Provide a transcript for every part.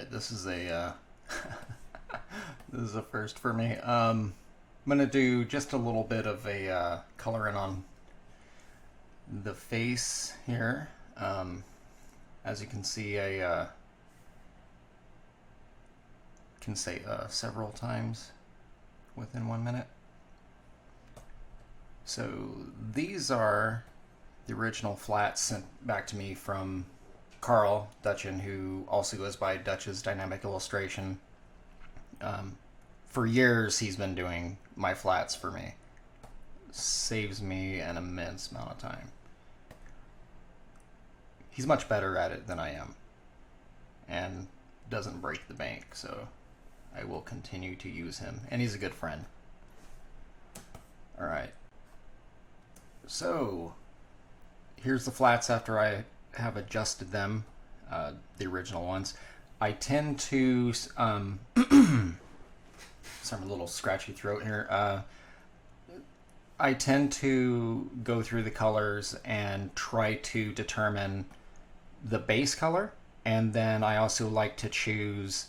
right, this is a this is a first for me. I'm gonna do just a little bit of a coloring on the face here. As you can see, I can say several times within 1 minute. So these are the original flats sent back to me from Carl Dutchin, who also goes by Dutch's Dynamic Illustration. For years, he's been doing my flats for me. Saves me an immense amount of time. He's much better at it than I am, and doesn't break the bank, so I will continue to use him, and he's a good friend. Alright, so here's the flats after I have adjusted them, the original ones. I tend to, sorry, I'm a little scratchy throat here. I tend to go through the colors and try to determine the base color, and then I also like to choose,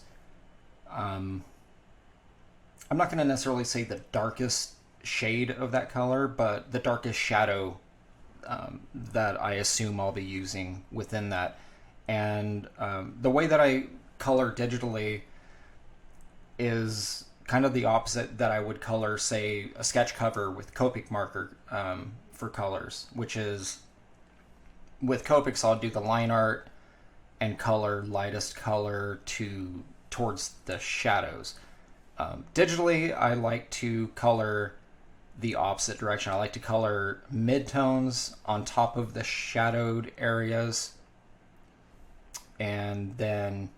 I'm not going to necessarily say the darkest shade of that color, but the darkest shadow that I assume I'll be using within that. And the way that I color digitally is kind of the opposite that I would color, say, a sketch cover with Copic marker for colors, which is with Copics I'll do the line art and color lightest color towards the shadows. Digitally, I like to color the opposite direction. I like to color midtones on top of the shadowed areas, and then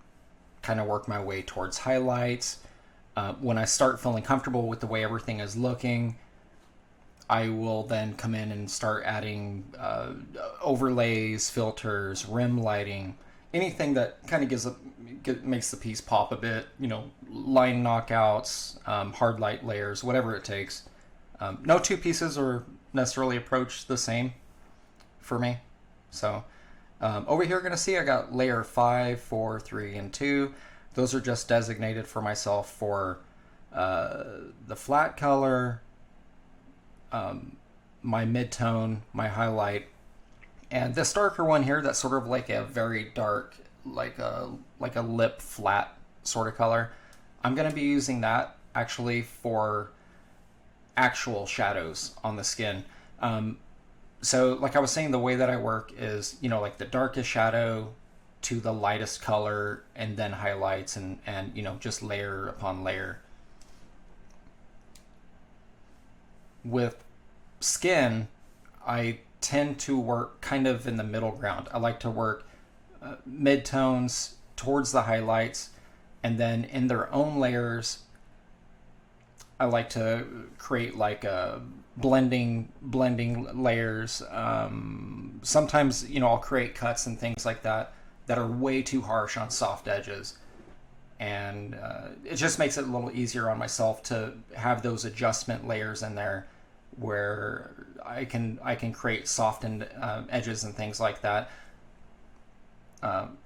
kind of work my way towards highlights. When I start feeling comfortable with the way everything is looking, I will then come in and start adding overlays, filters, rim lighting, anything that kind of makes the piece pop a bit. You know, line knockouts, hard light layers, whatever it takes. No two pieces are necessarily approached the same for me. So over here, you're going to see I got layer 5, 4, 3, and 2. Those are just designated for myself for the flat color, my midtone, my highlight, and this darker one here that's sort of like a very dark, like a lip flat sort of color. I'm going to be using that actually for actual shadows on the skin. So like I was saying, the way that I work is, you know, like the darkest shadow to the lightest color, and then highlights, and you know, just layer upon layer. With skin, I tend to work kind of in the middle ground. I like to work midtones towards the highlights, and then in their own layers, I like to create like a blending layers. Sometimes, you know, I'll create cuts and things like that are way too harsh on soft edges, and it just makes it a little easier on myself to have those adjustment layers in there where I can create softened edges and things like that.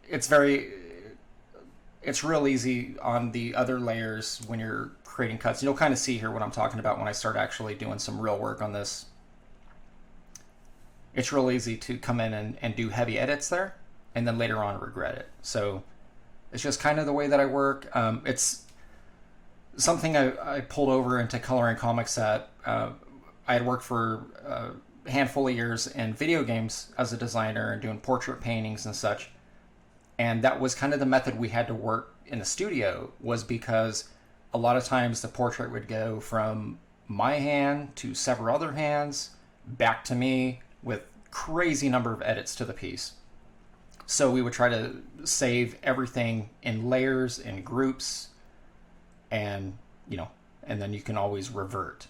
It's real easy on the other layers when you're creating cuts. You'll kind of see here what I'm talking about when I start actually doing some real work on this. It's real easy to come in and do heavy edits there, and then later on regret it. So it's just kind of the way that I work. It's something I pulled over into coloring comics that I had worked for a handful of years in video games as a designer and doing portrait paintings and such. And that was kind of the method we had to work in the studio, was because a lot of times the portrait would go from my hand to several other hands back to me with crazy number of edits to the piece. So we would try to save everything in layers, in groups, and, you know, and then you can always revert.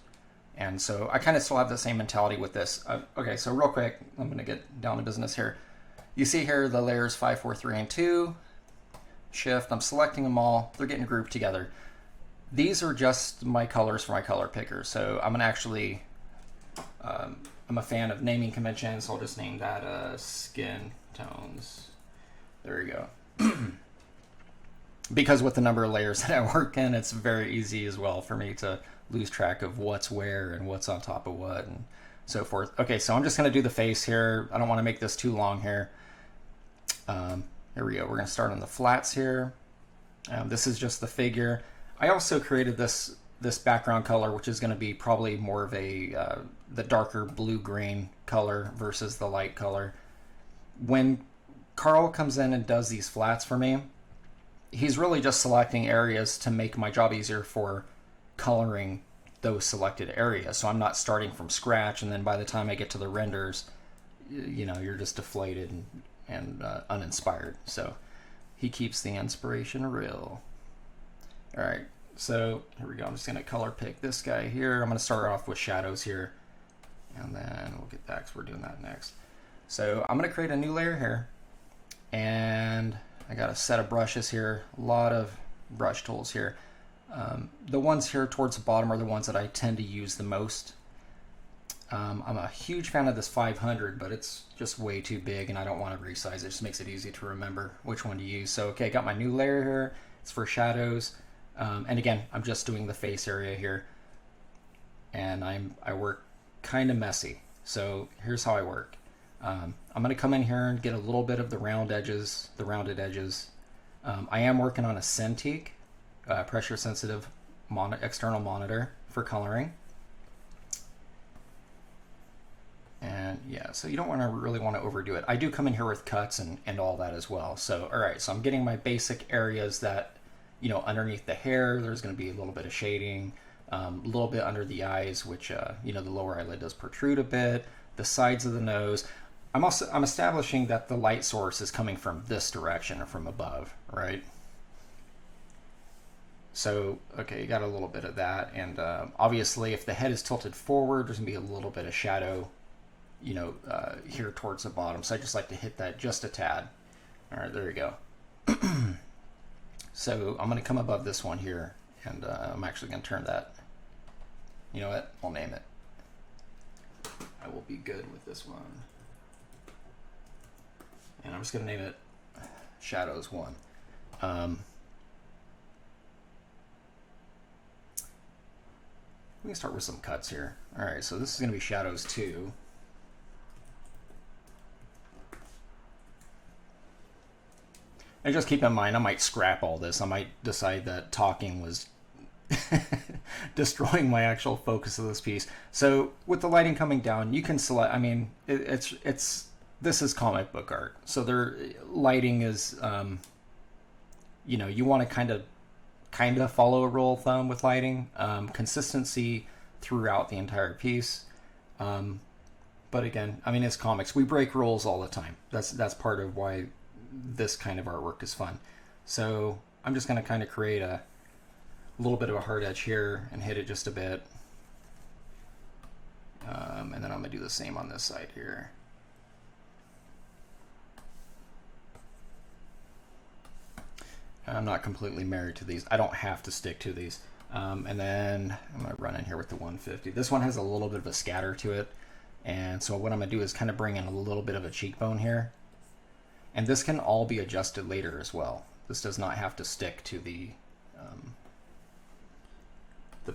And so I kind of still have the same mentality with this. Okay, so real quick, I'm going to get down to business here. You see here the layers 5, 4, 3, and 2. Shift, I'm selecting them all. They're getting grouped together. These are just my colors for my color picker. So I'm going to actually, I'm a fan of naming conventions, so I'll just name that, skin tones. There you go. because with the number of layers that I work in, it's very easy as well for me to lose track of what's where and what's on top of what and so forth. Okay, so I'm just going to do the face here. I don't want to make this too long here. Here we go. We're going to start on the flats here. This is just the figure. I also created this background color, which is going to be probably more of a the darker blue-green color versus the light color. When Carl comes in and does these flats for me, he's really just selecting areas to make my job easier for coloring those selected areas. So I'm not starting from scratch, and then by the time I get to the renders, you know, you're just deflated and uninspired. So he keeps the inspiration real. All right, so here we go. I'm just going to color pick this guy here. I'm going to start off with shadows here, and then we'll get back because we're doing that next. So I'm going to create a new layer here, and I got a set of brushes here, a lot of brush tools here. The ones here towards the bottom are the ones that I tend to use the most. I'm a huge fan of this 500, but it's just way too big and I don't want to resize it. It just makes it easy to remember which one to use. So, okay, I got my new layer here. It's for shadows. And again, I'm just doing the face area here. And I work kind of messy. So here's how I work. I'm going to come in here and get a little bit of the rounded edges. I am working on a Cintiq pressure sensitive external monitor for coloring. And yeah, so you don't really want to overdo it. I do come in here with cuts and all that as well. So, all right, so I'm getting my basic areas that, you know, underneath the hair, there's going to be a little bit of shading, a little bit under the eyes, which, you know, the lower eyelid does protrude a bit, the sides of the nose. I'm establishing that the light source is coming from this direction or from above, right? So, okay, you got a little bit of that. And obviously, if the head is tilted forward, there's going to be a little bit of shadow, you know, here towards the bottom. So I just like to hit that just a tad. All right, there you go. So I'm going to come above this one here, and I'm actually going to turn that. You know what? I'll name it. I will be good with this one. And I'm just going to name it Shadows 1. We can start with some cuts here. All right, so this is going to be Shadows 2. And just keep in mind, I might scrap all this. I might decide that talking was destroying my actual focus of this piece. So with the lighting coming down, you can select, I mean, this is comic book art. So their lighting is, you know, you want to kind of follow a rule of thumb with lighting, consistency throughout the entire piece. But again, I mean, it's comics. We break rules all the time. That's part of why this kind of artwork is fun. So I'm just going to kind of create a little bit of a hard edge here and hit it just a bit. And then I'm going to do the same on this side here. I'm not completely married to these. I don't have to stick to these. And then I'm going to run in here with the 150. This one has a little bit of a scatter to it. And so what I'm going to do is kind of bring in a little bit of a cheekbone here. And this can all be adjusted later as well. This does not have to stick to the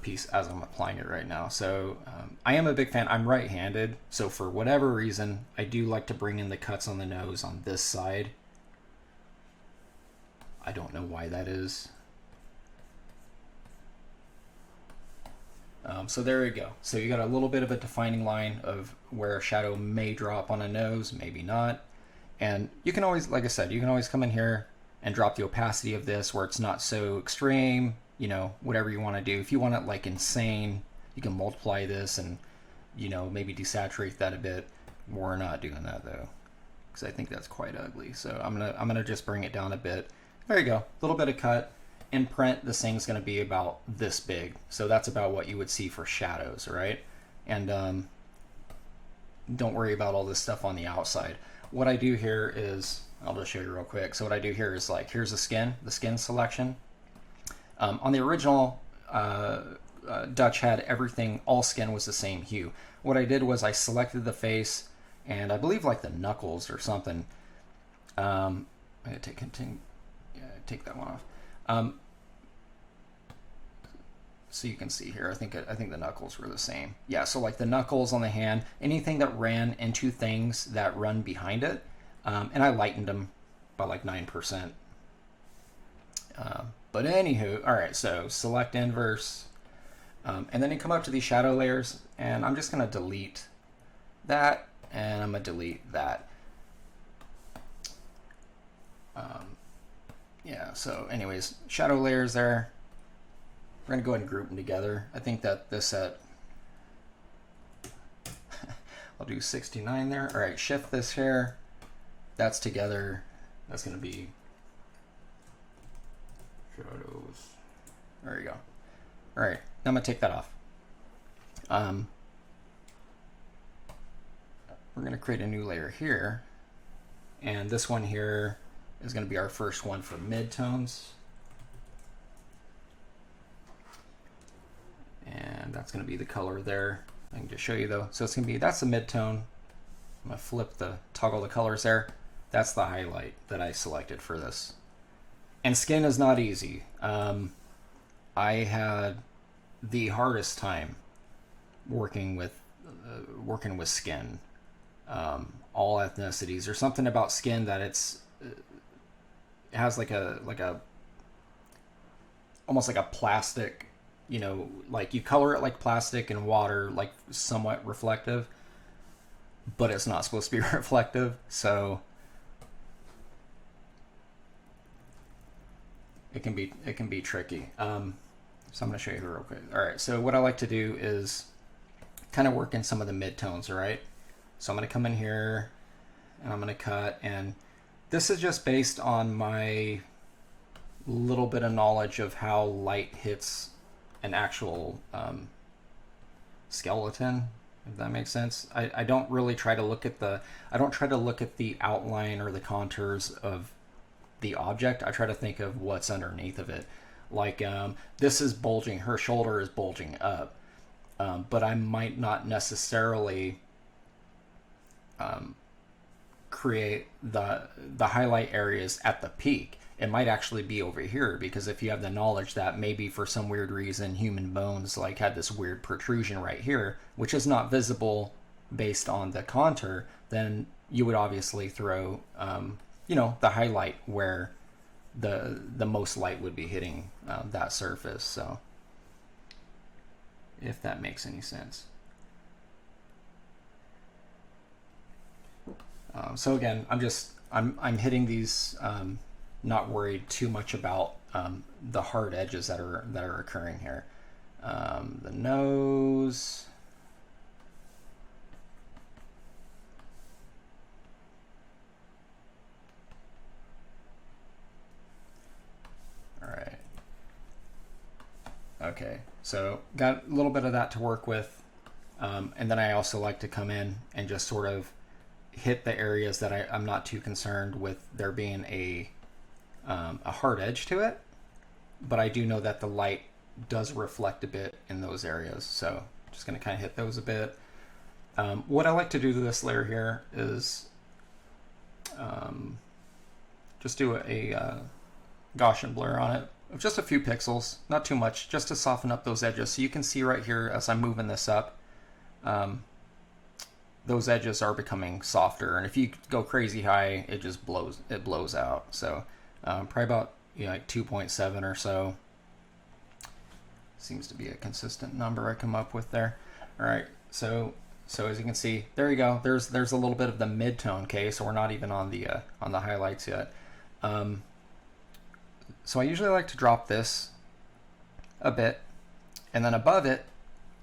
piece as I'm applying it right now. So I am a big fan. I'm right-handed. So for whatever reason, I do like to bring in the cuts on the nose on this side. I don't know why that is. So there you go. So you got a little bit of a defining line of where a shadow may drop on a nose, maybe not. And you can always, like I said, you can always come in here and drop the opacity of this where it's not so extreme, you know, whatever you want to do. If you want it like insane, you can multiply this and, you know, maybe desaturate that a bit. We're not doing that though, because I think that's quite ugly. So I'm gonna just bring it down a bit. There you go, a little bit of cut. In print, this thing's gonna be about this big. So that's about what you would see for shadows, right? And don't worry about all this stuff on the outside. What I do here is, I'll just show you real quick. So what I do here is like, here's the skin selection. On the original, Dutch had everything, all skin was the same hue. What I did was I selected the face and I believe like the knuckles or something. I'm gonna take that one So you can see here, I think the knuckles were the same. Yeah, so like the knuckles on the hand, anything that ran into things that run behind it, and I lightened them by like 9%. But anywho, all right, so select inverse, and then you come up to these shadow layers, and I'm just gonna delete that, and I'm gonna delete that. Yeah, so anyways, shadow layers there. We're going to go ahead and group them together. I think that this set, I'll do 69 there. All right, shift this here. That's together. That's going to be shadows. There you go. All right, now I'm going to take that off. We're going to create a new layer here. And this one here is going to be our first one for midtones. And that's going to be the color there. I can just show you though. So it's going to be, that's the midtone. I'm going to flip toggle the colors there. That's the highlight that I selected for this. And skin is not easy. I had the hardest time working with skin. All ethnicities. There's something about skin that it has like a almost like a plastic, you know, like you color it like plastic and water, like somewhat reflective, but it's not supposed to be reflective. So it can be tricky. So I'm going to show you real quick. All right. So what I like to do is kind of work in some of the midtones. All right. So I'm going to come in here and I'm going to cut, and this is just based on my little bit of knowledge of how light hits an actual skeleton, if that makes sense. I don't really try to look at the outline or the contours of the object. I try to think of what's underneath of it. Like this is bulging, her shoulder is bulging up, but I might not necessarily create the highlight areas at the peak. It might actually be over here, because if you have the knowledge that maybe for some weird reason human bones like had this weird protrusion right here, which is not visible based on the contour, then you would obviously throw you know, the highlight where the most light would be hitting that surface. So if that makes any sense. So again, I'm hitting these, not worried too much about the hard edges that are occurring here. The nose. All right. Okay, so got a little bit of that to work with, and then I also like to come in and just sort of hit the areas that I'm not too concerned with there being a hard edge to it, but I do know that the light does reflect a bit in those areas, so just going to kind of hit those a bit. What I like to do to this layer here is just do a Gaussian blur on it of just a few pixels, not too much, just to soften up those edges. So you can see right here as I'm moving this up, those edges are becoming softer, and if you go crazy high, it just blows out. So probably about, you know, like 2.7 or so seems to be a consistent number I come up with there. All right, so as you can see, there you go. There's a little bit of the mid-tone. Okay, so we're not even on the highlights yet. So I usually like to drop this a bit, and then above it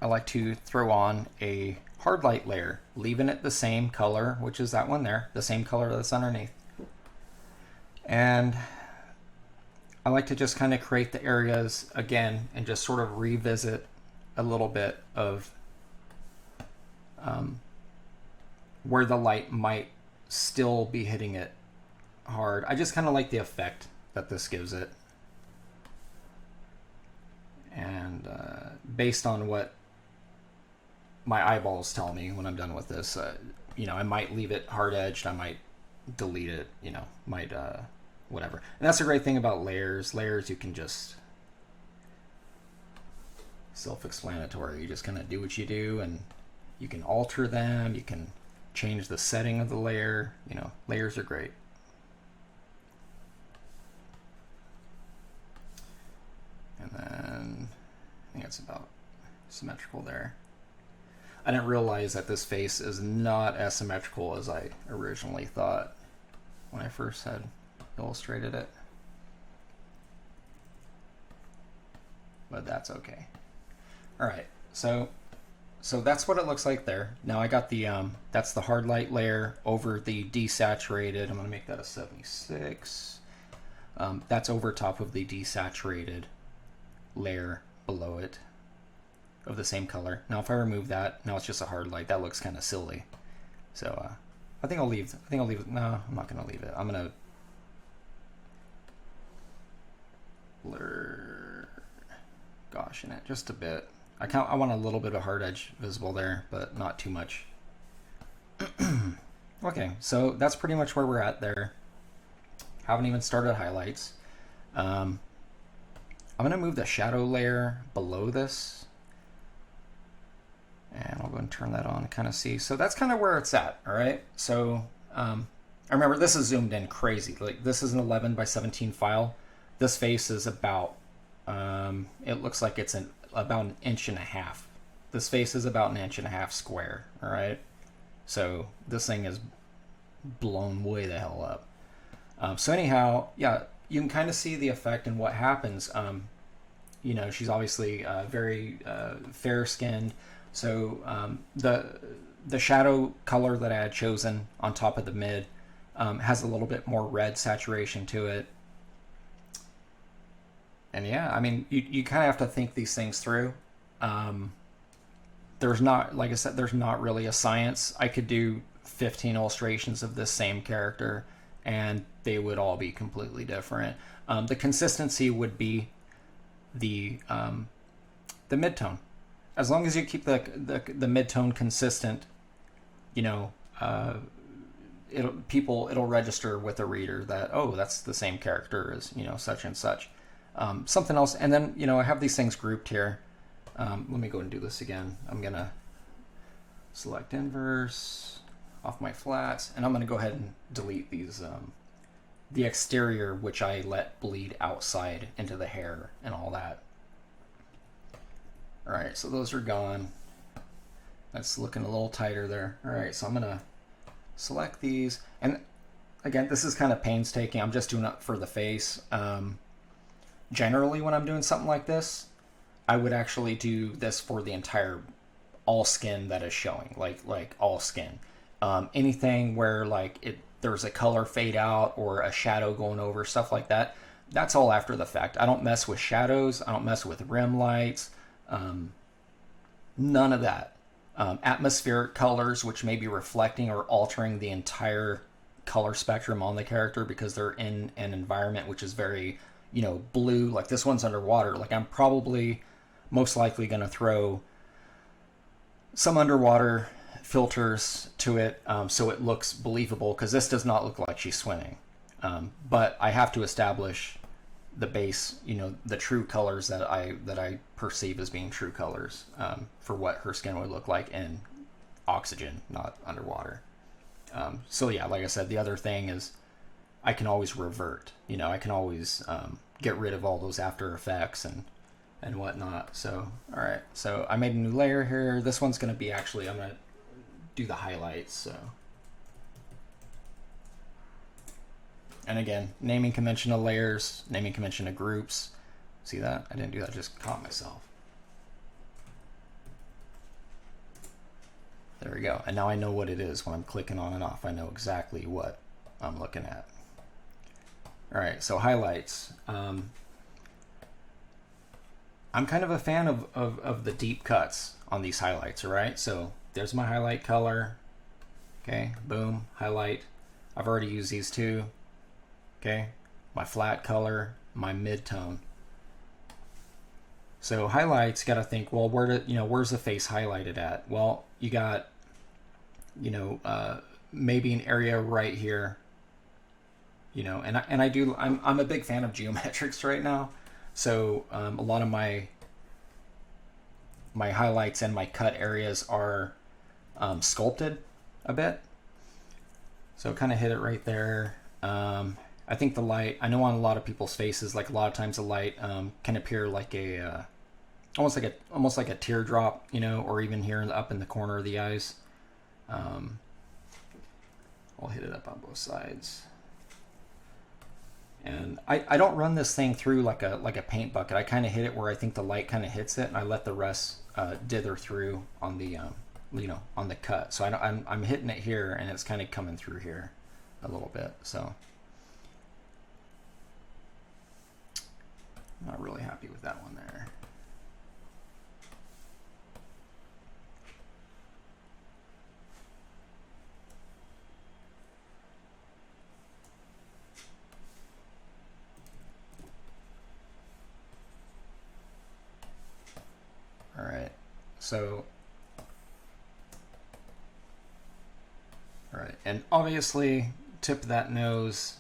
I like to throw on a hard light layer, leaving it the same color, which is that one there, the same color that's underneath. And I like to just kind of create the areas again and just sort of revisit a little bit of where the light might still be hitting it hard. I just kind of like the effect that this gives it. And based on what my eyeballs tell me when I'm done with this, you know, I might leave it hard edged, I might delete it, you know, might whatever. And that's the great thing about layers. Layers, you can just self-explanatory. You just kind of do what you do, and you can alter them. You can change the setting of the layer. You know, layers are great. And then I think it's about symmetrical there. I didn't realize that this face is not as symmetrical as I originally thought when I first had illustrated it. But that's okay. All right, so that's what it looks like there. Now I got the that's the hard light layer over the desaturated. I'm gonna make that a 76. That's over top of the desaturated layer below it of the same color. Now if I remove that, now it's just a hard light. That looks kind of silly. So I think I'll leave it. No, I'm not gonna leave it. I'm gonna blur gosh in it just a bit. I want a little bit of hard edge visible there, but not too much. Okay, so that's pretty much where we're at there. Haven't even started highlights. I'm gonna move the shadow layer below this, and I'll go and turn that on and kind of see. So that's kind of where it's at. All right. So I remember this is zoomed in crazy. Like this is an 11 by 17 file. This face is about it looks like it's about an inch and a half. This face is about an inch and a half square. All right. So this thing is blown way the hell up. So anyhow, yeah, you can kind of see the effect and what happens. You know, she's obviously very fair skinned. So the shadow color that I had chosen on top of the mid has a little bit more red saturation to it. And yeah, I mean, you kind of have to think these things through. There's not, like I said, there's not really a science. I could do 15 illustrations of this same character and they would all be completely different. The consistency would be the mid-tone. As long as you keep the mid-tone consistent, you know, it'll register with the reader that, oh, that's the same character as, you know, such and such. Something else, and then, you know, I have these things grouped here. Let me go and do this again. I'm gonna select inverse off my flats, and I'm gonna go ahead and delete these, the exterior, which I let bleed outside into the hair and all that. All right, so those are gone. That's looking a little tighter there. All right, so I'm gonna select these, and again, this is kind of painstaking. I'm just doing it for the face. Generally, when I'm doing something like this, I would actually do this for the entire all skin that is showing, like all skin. Anything where like there's a color fade out or a shadow going over, stuff like that, that's all after the fact. I don't mess with shadows. I don't mess with rim lights. None of that. Atmospheric colors, which may be reflecting or altering the entire color spectrum on the character because they're in an environment which is very, you know, blue. Like this one's underwater. Like I'm probably most likely going to throw some underwater filters to it so it looks believable, because this does not look like she's swimming. But I have to establish the base, you know, the true colors that I perceive as being true colors for what her skin would look like in oxygen, not underwater. So yeah, like I said, the other thing is I can always revert. You know, I can always get rid of all those after effects and whatnot. So all right, so I made a new layer here. This one's going to be actually, I'm going to do the highlights. So, and again, naming convention of layers, naming convention of groups. See that? I didn't do that, just caught myself. There we go. And now I know what it is when I'm clicking on and off. I know exactly what I'm looking at. All right, so highlights. I'm kind of a fan of the deep cuts on these highlights, all right? So there's my highlight color. Okay, boom, highlight. I've already used these two. Okay, my flat color, my mid-tone. So highlights, got to think, well, where's the face highlighted at? Well, you got, you know, maybe an area right here. you know, and I do, I'm a big fan of geometrics right now. So a lot of my highlights and my cut areas are sculpted a bit. So kind of hit it right there. I think the light, I know on a lot of people's faces, like a lot of times the light can appear like a almost like a teardrop, you know, or even here up in the corner of the eyes. I'll hit it up on both sides. And I don't run this thing through like a paint bucket. I kind of hit it where I think the light kind of hits it, and I let the rest dither through on the you know, on the cut. So I'm hitting it here, and it's kind of coming through here a little bit. So I'm not really happy with that one there. All right, so, all right, and obviously tip of that nose,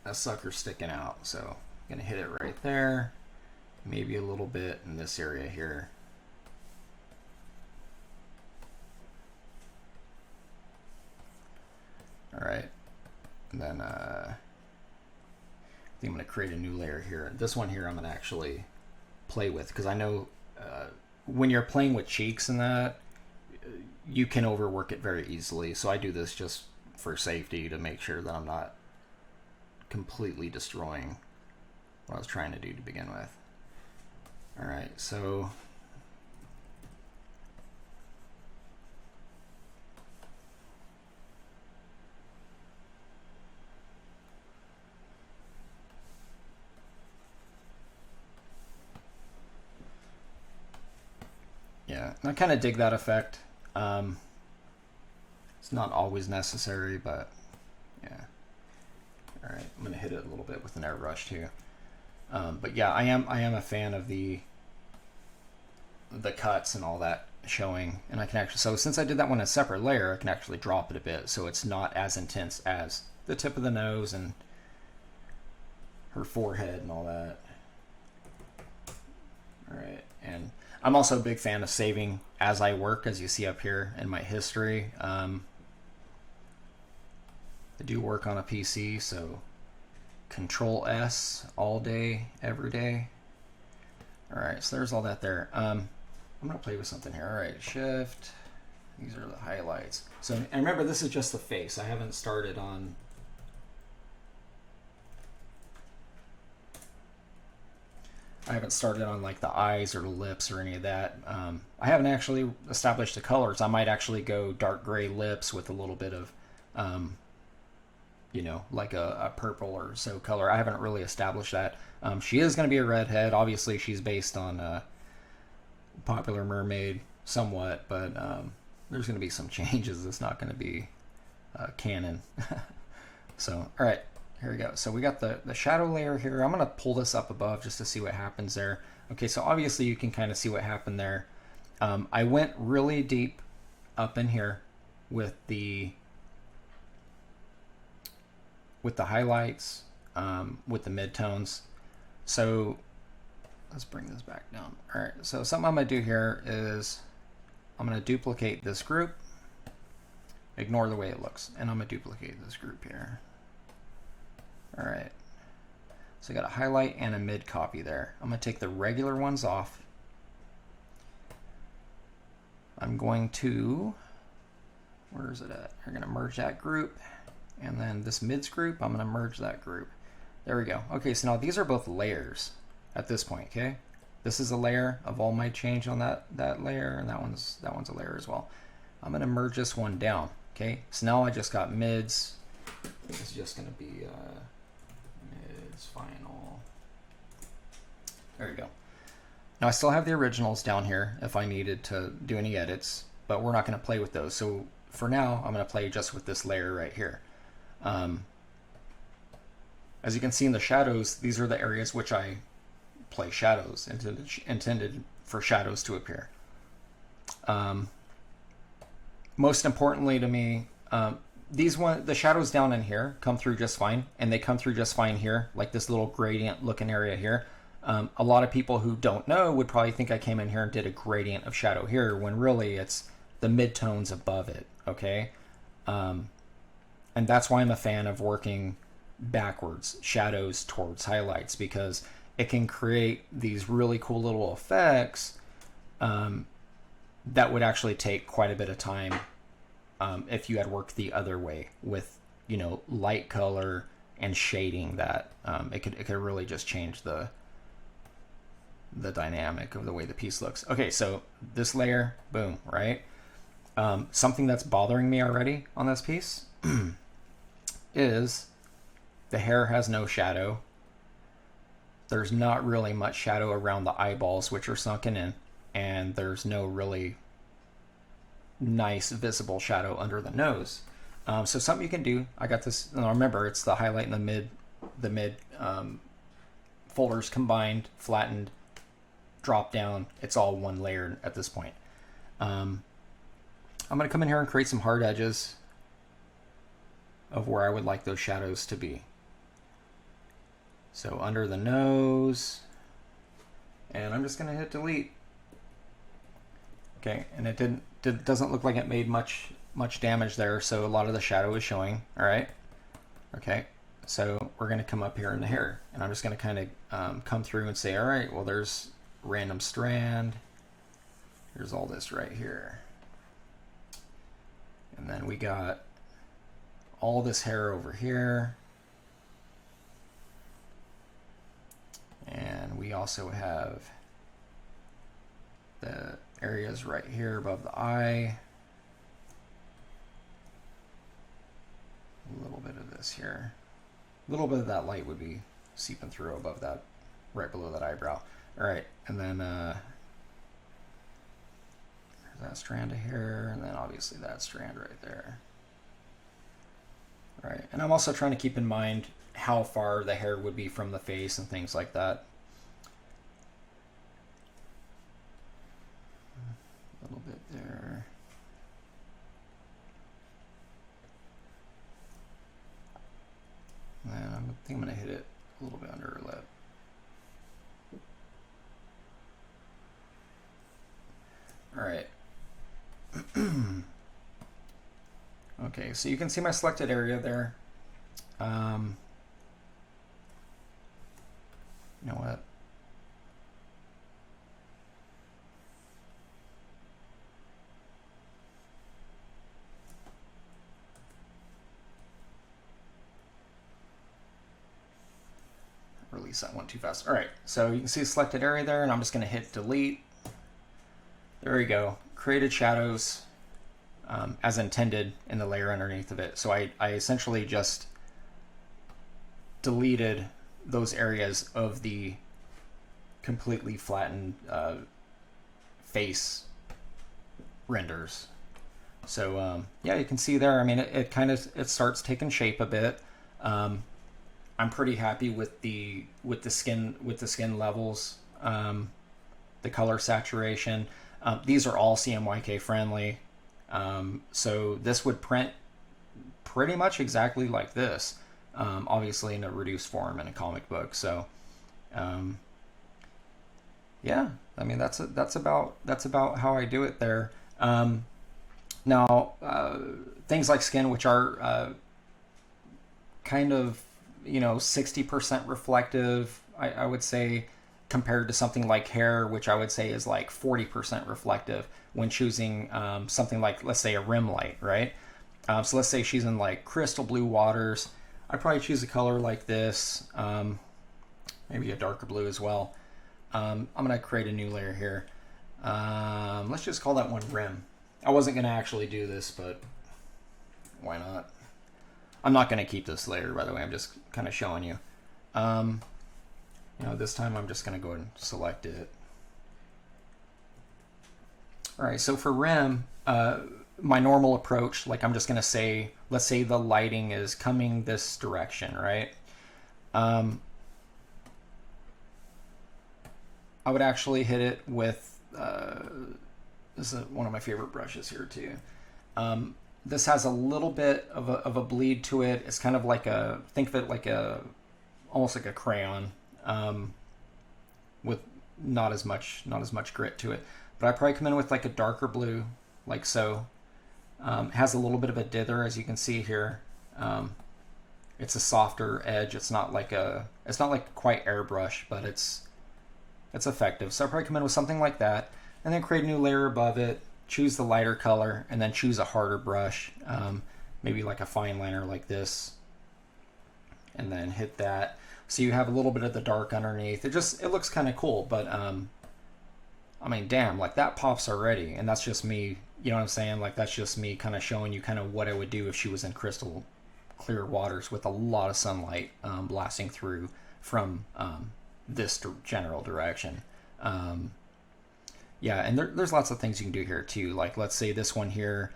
that sucker's sticking out. So I'm gonna hit it right there, maybe a little bit in this area here. All right, and then I think I'm gonna create a new layer here. This one here I'm gonna actually play with, because I know when you're playing with cheeks and that, you can overwork it very easily. So I do this just for safety, to make sure that I'm not completely destroying what I was trying to do to begin with. All right, so yeah, I kind of dig that effect. It's not always necessary, but yeah. All right, I'm gonna hit it a little bit with an airbrush too. But yeah, I am a fan of the cuts and all that showing, and I can actually, so since I did that one in a separate layer, I can actually drop it a bit, so it's not as intense as the tip of the nose and her forehead and all that. All right, and I'm also a big fan of saving as I work, as you see up here in my history. I do work on a PC, so Control S all day, every day. All right, so there's all that there. I'm gonna play with something here. All right, Shift. These are the highlights. So, and remember, this is just the face. I haven't started on like the eyes or the lips or any of that. I haven't actually established the colors. I might actually go dark gray lips with a little bit of, you know, like a purple or so color. I haven't really established that. She is going to be a redhead. Obviously, she's based on popular Mermaid somewhat, but there's going to be some changes. It's not going to be canon. So, all right. Here we go. So we got the shadow layer here. I'm going to pull this up above just to see what happens there. Okay, so obviously you can kind of see what happened there. I went really deep up in here with the highlights, with the midtones. So let's bring this back down. All right, so something I'm going to do here is I'm going to duplicate this group. Ignore the way it looks. And I'm going to duplicate this group here. All right, so I got a highlight and a mid copy there. I'm going to take the regular ones off. I'm going to, where is it at? I'm going to merge that group, and then this mids group, I'm going to merge that group. There we go. Okay, so now these are both layers at this point. Okay, this is a layer of all my change on that layer, and that one's a layer as well. I'm going to merge this one down. Okay, so now I just got mids. This is just going to be mids final. There we go. Now I still have the originals down here if I needed to do any edits, but we're not going to play with those. So for now, I'm going to play just with this layer right here. As you can see in the shadows, these are the areas which I play shadows, intended for shadows to appear. Most importantly to me, the shadows down in here come through just fine, and they come through just fine here, like this little gradient looking area here. A lot of people who don't know would probably think I came in here and did a gradient of shadow here, when really it's the midtones above it, okay? And that's why I'm a fan of working backwards, shadows towards highlights, because it can create these really cool little effects that would actually take quite a bit of time if you had worked the other way with, you know, light color and shading. That it could really just change the dynamic of the way the piece looks. Okay, so this layer, boom, right? Something that's bothering me already on this piece is the hair has no shadow. There's not really much shadow around the eyeballs, which are sunken in, and there's no really nice visible shadow under the nose. So something you can do, I got this, remember it's the highlight in the mid folders combined, flattened, drop down. It's all one layer at this point. I'm going to come in here and create some hard edges of where I would like those shadows to be. So under the nose, and I'm just going to hit delete. Okay, and it doesn't look like it made much damage there, so a lot of the shadow is showing. All right. Okay, so we're going to come up here in the hair, and I'm just going to kind of come through and say, all right, well, there's random strand. Here's all this right here. And then we got all this hair over here. And we also have the areas right here above the eye. A little bit of this here. A little bit of that light would be seeping through above that, right below that eyebrow. All right, and then there's that strand of hair, and then obviously that strand right there. All right, and I'm also trying to keep in mind how far the hair would be from the face and things like that. A little bit there. And I think I'm going to hit it a little bit under her lip. All right. Okay, so you can see my selected area there. You know what? Release that one too fast. All right, so you can see the selected area there, and I'm just going to hit delete. There we go. Created shadows as intended in the layer underneath of it. So I essentially just deleted those areas of the completely flattened face renders. So yeah, you can see there. I mean, it kind of starts taking shape a bit. I'm pretty happy with the skin levels, the color saturation. These are all CMYK friendly, so this would print pretty much exactly like this, obviously in a reduced form in a comic book. So yeah, I mean that's about how I do it there. Now things like skin, which are kind of 60% reflective, I would say, compared to something like hair, which I would say is like 40% reflective when choosing something like, let's say, a rim light, right? So let's say she's in like crystal blue waters. I'd probably choose a color like this, maybe a darker blue as well. I'm going to create a new layer here. Let's just call that one rim. I wasn't going to actually do this, but why not? I'm not going to keep this layer, by the way. I'm just kind of showing you. This time I'm just going to go ahead and select it. All right, so for rim, my normal approach, like I'm just going to say, let's say the lighting is coming this direction, right? I would actually hit it with, this is one of my favorite brushes here too. this has a little bit of a bleed to it. It's kind of like think of it like almost like a crayon, with not as much grit to it. But I probably come in with like a darker blue, like so. Has a little bit of a dither, as you can see here. It's a softer edge. It's not like quite airbrush, but it's effective. So I probably come in with something like that, and then create a new layer above it. Choose the lighter color, and then choose a harder brush, maybe like a fine liner like this, and then hit that. So you have a little bit of the dark underneath. It looks kind of cool, but I mean, damn, like that pops already, and that's just me. You know what I'm saying? Like that's just me kind of showing you kind of what I would do if she was in crystal clear waters with a lot of sunlight blasting through from this general direction. Yeah, and there's lots of things you can do here too. Like let's say this one here,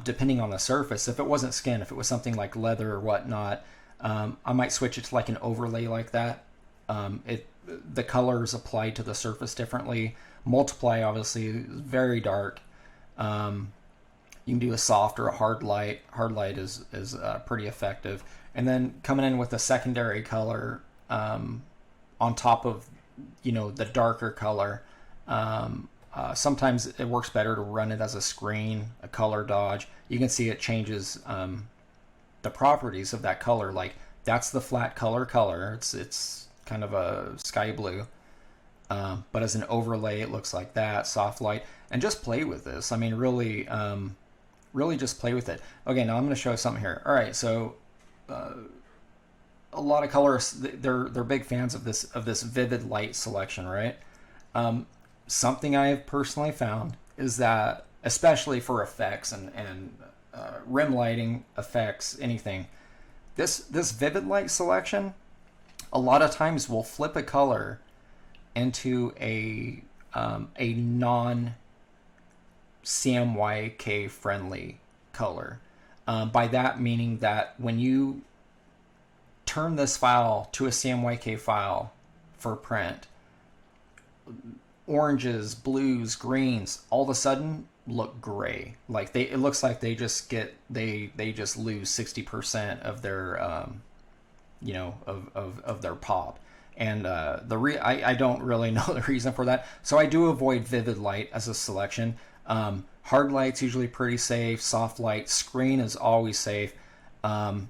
depending on the surface, if it wasn't skin, if it was something like leather or whatnot, I might switch it to like an overlay like that. The colors applied to the surface differently. Multiply obviously is very dark. You can do a soft or a hard light. Hard light is pretty effective. And then coming in with a secondary color on top of the darker color. Sometimes it works better to run it as a screen, a color dodge. You can see it changes the properties of that color. Like that's the flat color. It's kind of a sky blue. But as an overlay, it looks like that, soft light, and just play with this. I mean, really just play with it. Okay, now I'm going to show you something here. All right, so a lot of colors, they're big fans of this vivid light selection, right? Something I have personally found is that, especially for effects and rim lighting effects, anything, this vivid light selection, a lot of times will flip a color into a non CMYK friendly color. By that meaning that when you turn this file to a CMYK file for print, oranges, blues, greens, all of a sudden look gray. Like it looks like they just lose 60% of their of their pop. And I don't really know the reason for that. So I do avoid vivid light as a selection. Hard light's usually pretty safe. Soft light, screen is always safe. I'm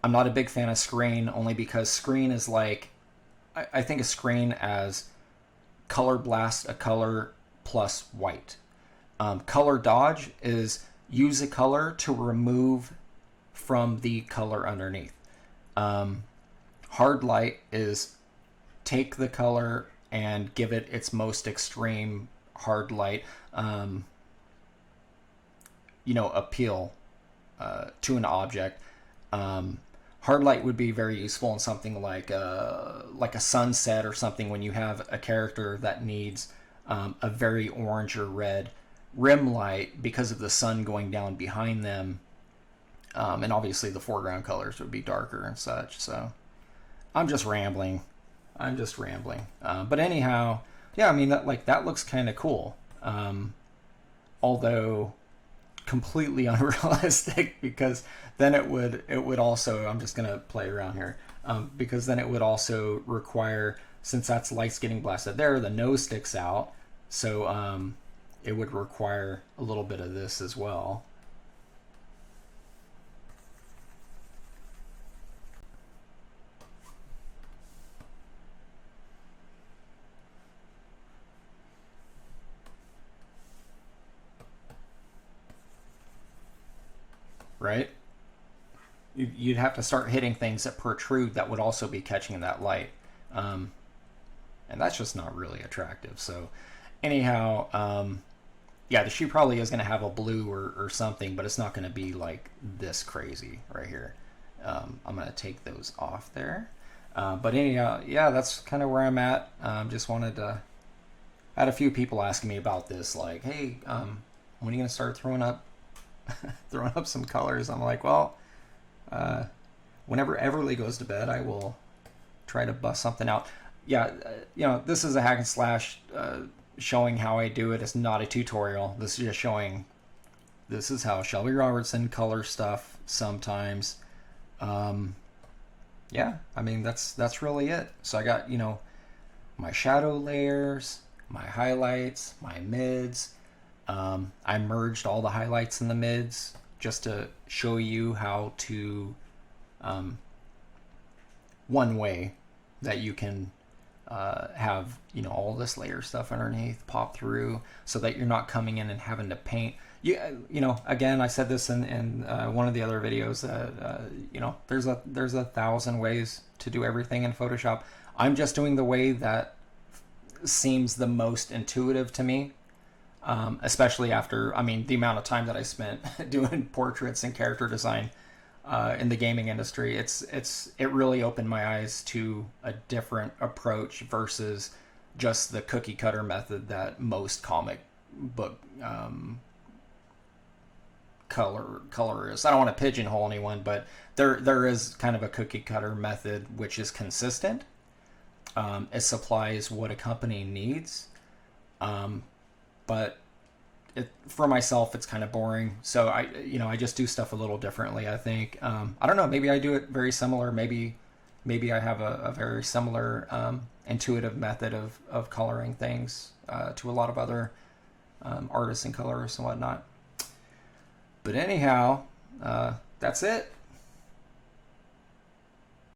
not a big fan of screen, only because screen is like, I think of screen as color blast, a color plus white. Color dodge is use a color to remove from the color underneath. Hard light is take the color and give it its most extreme hard light, appeal to an object. Hard light would be very useful in something like a sunset or something, when you have a character that needs a very orange or red rim light because of the sun going down behind them, and obviously the foreground colors would be darker and such. So I'm just rambling. But anyhow, yeah, I mean, that looks kind of cool. Although completely unrealistic, because then it would also, I'm just going to play around here, because then it would also require, since that's light's getting blasted there, the nose sticks out. So it would require a little bit of this as well. Right? You'd have to start hitting things that protrude that would also be catching that light. And that's just not really attractive. So anyhow, yeah, she probably is going to have a blue or something, but it's not going to be like this crazy right here. I'm going to take those off there. But anyhow, yeah, that's kind of where I'm at. Just wanted to... I had a few people asking me about this, like, hey, when are you going to start throwing up some colors? I'm like, well, whenever Everly goes to bed, I will try to bust something out. Yeah, this is a hack and slash showing how I do it. It's not a tutorial. This is just showing this is how Shelby Robertson colors stuff sometimes. Yeah, I mean, that's really it. So I got, you know, my shadow layers, my highlights, my mids. I merged all the highlights in the mids just to show you how to, one way that you can have, you know, all this layer stuff underneath pop through, so that you're not coming in and having to paint. You know, again, I said this in one of the other videos that you know, there's a 1,000 ways to do everything in Photoshop. I'm just doing the way that seems the most intuitive to me, especially after, I mean, the amount of time that I spent doing portraits and character design in the gaming industry. It really opened my eyes to a different approach versus just the cookie cutter method that most comic book colorists. I don't want to pigeonhole anyone, but there is kind of a cookie cutter method which is consistent. It supplies what a company needs, but for myself, it's kind of boring. So I just do stuff a little differently. I think I don't know. Maybe I do it very similar. Maybe I have a very similar intuitive method of coloring things to a lot of other artists and colorists and whatnot. But anyhow, that's it.